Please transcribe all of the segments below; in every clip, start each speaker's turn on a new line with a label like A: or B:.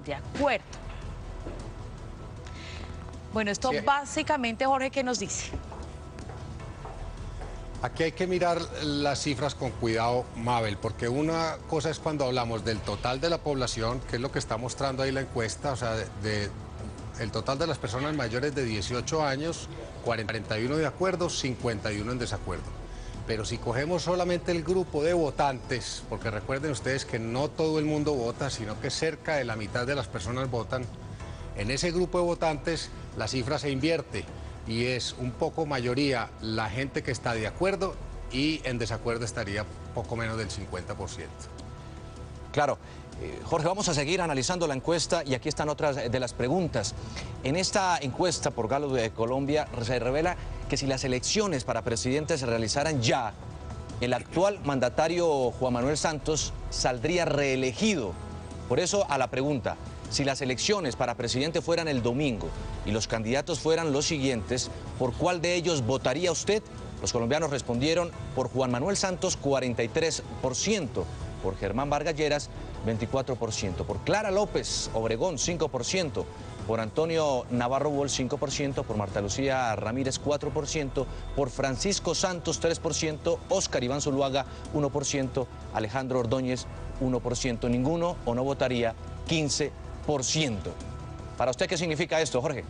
A: de acuerdo. Bueno, esto
B: Sí.
A: básicamente, Jorge, ¿qué nos dice?
B: Aquí hay que mirar las cifras con cuidado, Mabel, porque una cosa es cuando hablamos del total de la población, que es lo que está mostrando ahí la encuesta, o sea, el total de las personas mayores de 18 años, 41 de acuerdo, 51 en desacuerdo. Pero si cogemos solamente el grupo de votantes, porque recuerden ustedes que no todo el mundo vota, sino que cerca de la mitad de las personas votan, en ese grupo de votantes la cifra se invierte y es un poco mayoría la gente que está de acuerdo y en desacuerdo estaría poco menos del 50%.
C: Claro. Jorge, vamos a seguir analizando la encuesta y aquí están otras de las preguntas. En esta encuesta por Gallup de Colombia se revela que si las elecciones para presidente se realizaran ya, el actual mandatario Juan Manuel Santos saldría reelegido. Por eso a la pregunta, si las elecciones para presidente fueran el domingo y los candidatos fueran los siguientes, ¿por cuál de ellos votaría usted? Los colombianos respondieron por Juan Manuel Santos 43%, por Germán Vargas Lleras 24%, por Clara López Obregón 5%, por Antonio Navarro Bol 5%, por Marta Lucía Ramírez 4%, por Francisco Santos 3%, Óscar Iván Zuluaga 1%, Alejandro Ordóñez 1%, ninguno o no votaría 15%. ¿Para usted qué significa esto, Jorge?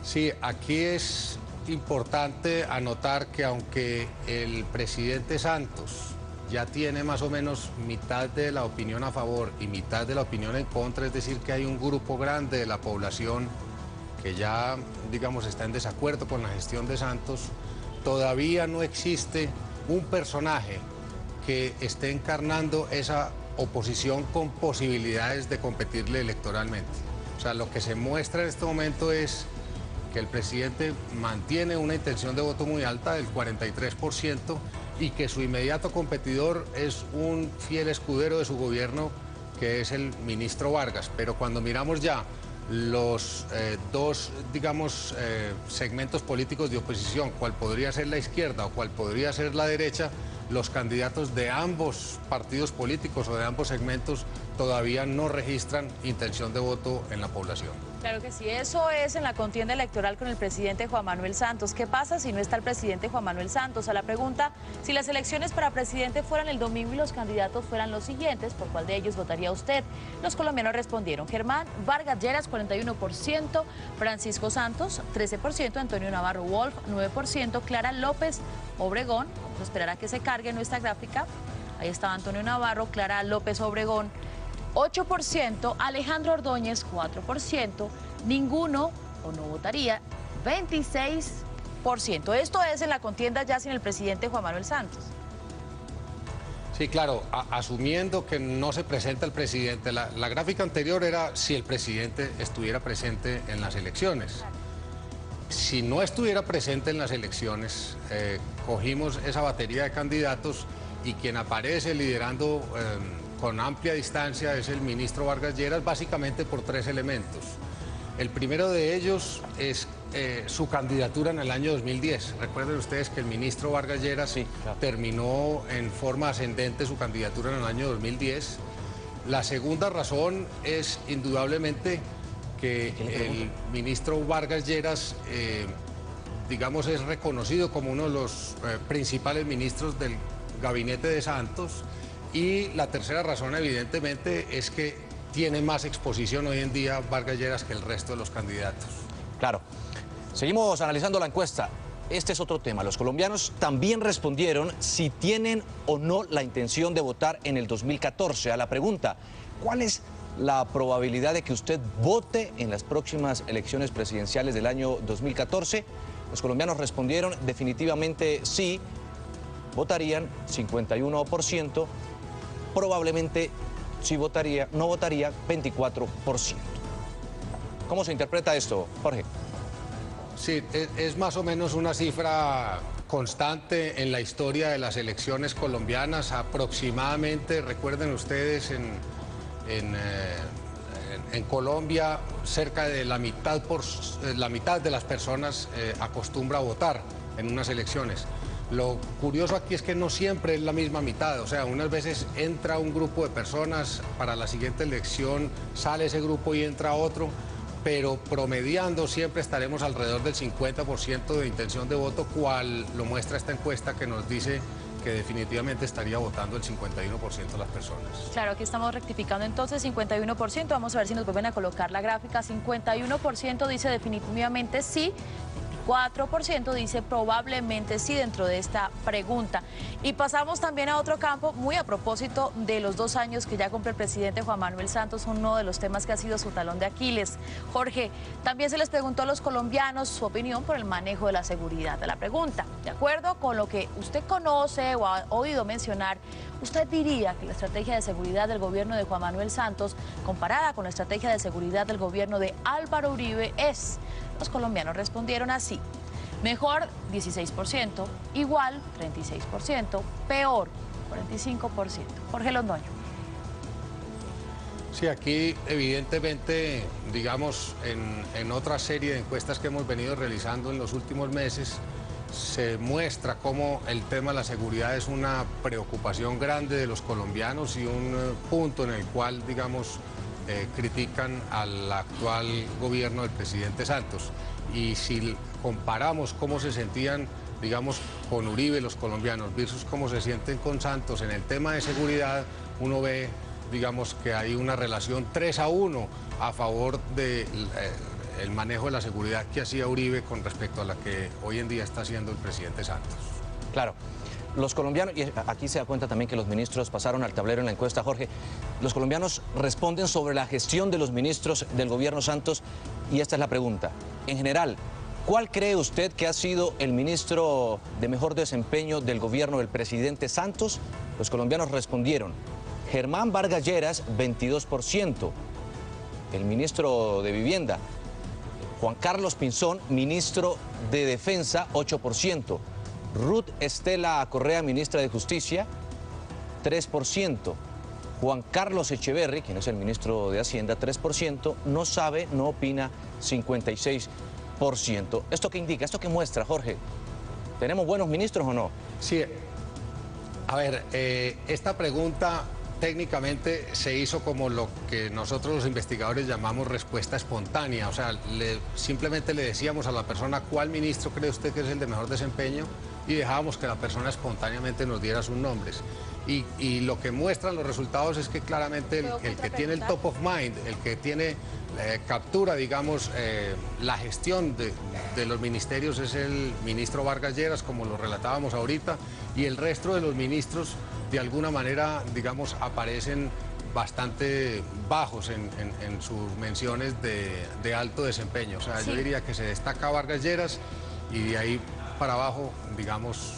B: Sí, aquí es importante anotar que aunque el presidente Santos ya tiene más o menos mitad de la opinión a favor y mitad de la opinión en contra, es decir, que hay un grupo grande de la población que ya, digamos, está en desacuerdo con la gestión de Santos, todavía no existe un personaje que esté encarnando esa oposición con posibilidades de competirle electoralmente. O sea, lo que se muestra en este momento es que el presidente mantiene una intención de voto muy alta, del 43%, y que su inmediato competidor es un fiel escudero de su gobierno, que es el ministro Vargas. Pero cuando miramos ya los dos, digamos, segmentos políticos de oposición, cuál podría ser la izquierda o cuál podría ser la derecha, los candidatos de ambos partidos políticos o de ambos segmentos todavía no registran intención de voto en la población.
A: Claro que sí, eso es en la contienda electoral con el presidente Juan Manuel Santos. ¿Qué pasa si no está el presidente Juan Manuel Santos? A la pregunta, si las elecciones para presidente fueran el domingo y los candidatos fueran los siguientes, ¿por cuál de ellos votaría usted? Los colombianos respondieron: Germán Vargas Lleras 41%, Francisco Santos 13%, Antonio Navarro Wolf 9%, Clara López Obregón, vamos a esperar a que se cargue nuestra gráfica, ahí estaba Antonio Navarro, Clara López Obregón 8%, Alejandro Ordóñez 4%, ninguno o no votaría 26%. Esto es en la contienda ya sin el presidente Juan Manuel Santos.
B: Sí, claro, asumiendo que no se presenta el presidente, la gráfica anterior era si el presidente estuviera presente en las elecciones. Si no estuviera presente en las elecciones, cogimos esa batería de candidatos y quien aparece liderando con amplia distancia es el ministro Vargas Lleras, básicamente por tres elementos. El primero de ellos es su candidatura en el año 2010. Recuerden ustedes que el ministro Vargas Lleras terminó en forma ascendente su candidatura en el año 2010. La segunda razón es indudablemente que el ministro Vargas Lleras, digamos, es reconocido como uno de los principales ministros del gabinete de Santos. Y la tercera razón, evidentemente, es que tiene más exposición hoy en día Vargas Lleras que el resto de los candidatos.
C: Claro. Seguimos analizando la encuesta. Este es otro tema. Los colombianos también respondieron si tienen o no la intención de votar en el 2014. A la pregunta, ¿cuál es la probabilidad de que usted vote en las próximas elecciones presidenciales del año 2014? Los colombianos respondieron definitivamente sí, votarían 51%, probablemente sí votaría, no votaría 24%. ¿Cómo se interpreta esto, Jorge?
B: Sí, es más o menos una cifra constante en la historia de las elecciones colombianas. Aproximadamente, recuerden ustedes, en Colombia cerca de la mitad de las personas acostumbra a votar en unas elecciones. Lo curioso aquí es que no siempre es la misma mitad, o sea, unas veces entra un grupo de personas, para la siguiente elección sale ese grupo y entra otro, pero promediando siempre estaremos alrededor del 50% de intención de voto, cual lo muestra esta encuesta que nos dice que definitivamente estaría votando el 51% de las personas.
A: Claro, aquí estamos rectificando entonces 51%, vamos a ver si nos vuelven a colocar la gráfica. 51% dice definitivamente sí, 4% dice probablemente sí dentro de esta pregunta. Y pasamos también a otro campo, muy a propósito de los 2 años que ya cumple el presidente Juan Manuel Santos, uno de los temas que ha sido su talón de Aquiles. Jorge, también se les preguntó a los colombianos su opinión por el manejo de la seguridad. De la pregunta, de acuerdo con lo que usted conoce o ha oído mencionar, ¿usted diría que la estrategia de seguridad del gobierno de Juan Manuel Santos, comparada con la estrategia de seguridad del gobierno de Álvaro Uribe, es? Los colombianos respondieron así: mejor 16%, igual 36%, peor 45%. Jorge Londoño.
B: Sí, aquí evidentemente, digamos, en otra serie de encuestas que hemos venido realizando en los últimos meses, se muestra cómo el tema de la seguridad es una preocupación grande de los colombianos y un punto en el cual, digamos, critican al actual gobierno del presidente Santos. Y si comparamos cómo se sentían, digamos, con Uribe los colombianos versus cómo se sienten con Santos en el tema de seguridad, uno ve, digamos, que hay una relación 3-1 a favor del el manejo de la seguridad que hacía Uribe con respecto a la que hoy en día está haciendo el presidente Santos.
C: Claro. Los colombianos, y aquí se da cuenta también que los ministros pasaron al tablero en la encuesta, Jorge, los colombianos responden sobre la gestión de los ministros del gobierno Santos, y esta es la pregunta. En general, ¿cuál cree usted que ha sido el ministro de mejor desempeño del gobierno del presidente Santos? Los colombianos respondieron: Germán Vargas Lleras, 22%, el ministro de Vivienda; Juan Carlos Pinzón, ministro de Defensa, 8%. Ruth Estela Correa, ministra de Justicia, 3%. Juan Carlos Echeverry, quien es el ministro de Hacienda, 3%. No sabe, no opina, 56%. ¿Esto qué indica? ¿Esto qué muestra, Jorge? ¿Tenemos buenos ministros o no?
B: Sí. A ver, esta pregunta técnicamente se hizo como lo que nosotros los investigadores llamamos respuesta espontánea. O sea, simplemente le decíamos a la persona: ¿cuál ministro cree usted que es el de mejor desempeño? Y dejábamos que la persona espontáneamente nos diera sus nombres. Y lo que muestran los resultados es que claramente el que tiene el top of mind, el que tiene captura, digamos, la gestión de los ministerios es el ministro Vargas Lleras, como lo relatábamos ahorita, y el resto de los ministros de alguna manera, digamos, aparecen bastante bajos en sus menciones de alto desempeño. O sea, sí, yo diría que se destaca Vargas Lleras y de ahí para abajo, digamos,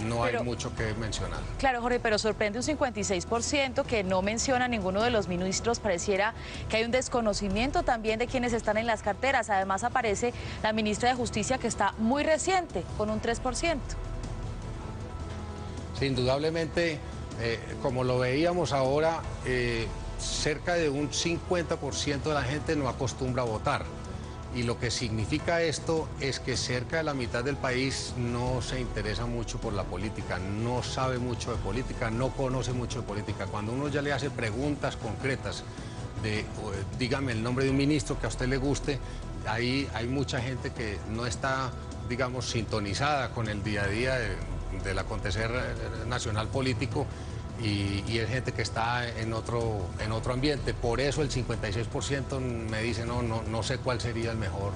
B: no hay mucho que mencionar.
A: Claro, Jorge, pero sorprende un 56% que no menciona a ninguno de los ministros. Pareciera que hay un desconocimiento también de quienes están en las carteras. Además aparece la ministra de Justicia, que está muy reciente, con un 3%.
B: Sí, indudablemente, como lo veíamos ahora, cerca de un 50% de la gente no acostumbra a votar. Y lo que significa esto es que cerca de la mitad del país no se interesa mucho por la política, no sabe mucho de política, no conoce mucho de política. Cuando uno ya le hace preguntas concretas de, dígame el nombre de un ministro que a usted le guste, ahí hay mucha gente que no está, digamos, sintonizada con el día a día del acontecer nacional político. Y es gente que está en otro ambiente. Por eso el 56% me dice no sé cuál sería el mejor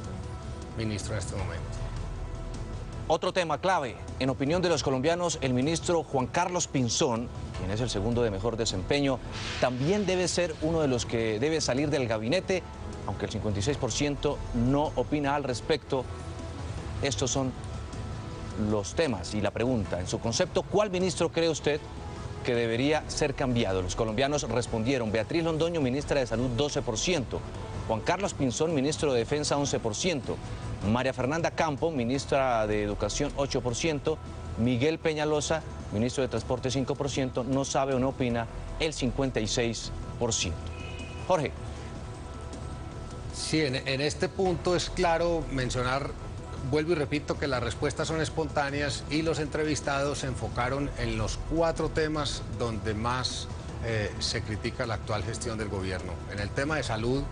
B: ministro en este momento.
C: Otro tema clave, en opinión de los colombianos, el ministro Juan Carlos Pinzón, quien es el segundo de mejor desempeño, también debe ser uno de los que debe salir del gabinete, aunque el 56% no opina al respecto. Estos son los temas y la pregunta. En su concepto, ¿cuál ministro cree usted que debería ser cambiado? Los colombianos respondieron: Beatriz Londoño, ministra de Salud, 12%, Juan Carlos Pinzón, ministro de Defensa, 11%, María Fernanda Campo, ministra de Educación, 8%, Miguel Peñalosa, ministro de Transporte, 5%, no sabe o no opina, el 56%. Jorge.
B: Sí, en este punto es claro mencionar vuelvo y repito que las respuestas son espontáneas y los entrevistados se enfocaron en los 4 temas donde más se critica la actual gestión del gobierno. En el tema de salud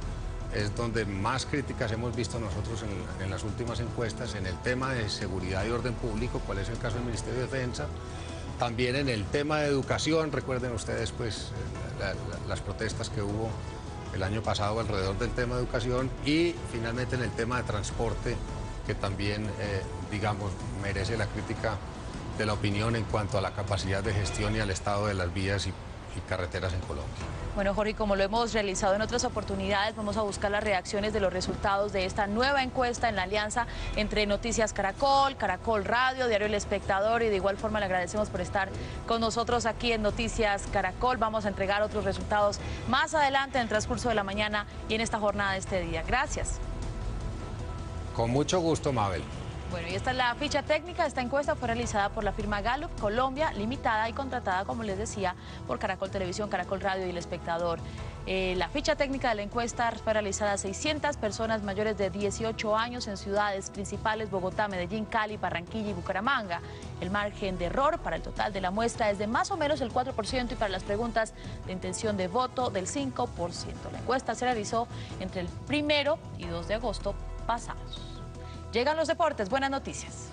B: es donde más críticas hemos visto nosotros en las últimas encuestas, en el tema de seguridad y orden público, cuál es el caso del Ministerio de Defensa, también en el tema de educación, recuerden ustedes pues las protestas que hubo el año pasado alrededor del tema de educación, y finalmente en el tema de transporte, que también, digamos, merece la crítica de la opinión en cuanto a la capacidad de gestión y al estado de las vías y carreteras en Colombia.
A: Bueno, Jorge, como lo hemos realizado en otras oportunidades, vamos a buscar las reacciones de los resultados de esta nueva encuesta en la alianza entre Noticias Caracol, Caracol Radio, Diario El Espectador, y de igual forma le agradecemos por estar con nosotros aquí en Noticias Caracol. Vamos a entregar otros resultados más adelante en el transcurso de la mañana y en esta jornada de este día. Gracias.
B: Con mucho gusto, Mabel.
A: Bueno, y esta es la ficha técnica. Esta encuesta fue realizada por la firma Gallup Colombia Limitada y contratada, como les decía, por Caracol Televisión, Caracol Radio y El Espectador. La ficha técnica de la encuesta fue realizada a 600 personas mayores de 18 años en ciudades principales: Bogotá, Medellín, Cali, Barranquilla y Bucaramanga. El margen de error para el total de la muestra es de más o menos el 4% y para las preguntas de intención de voto del 5%. La encuesta se realizó entre el 1 y 2 de agosto pasados. Llegan los deportes, buenas noticias.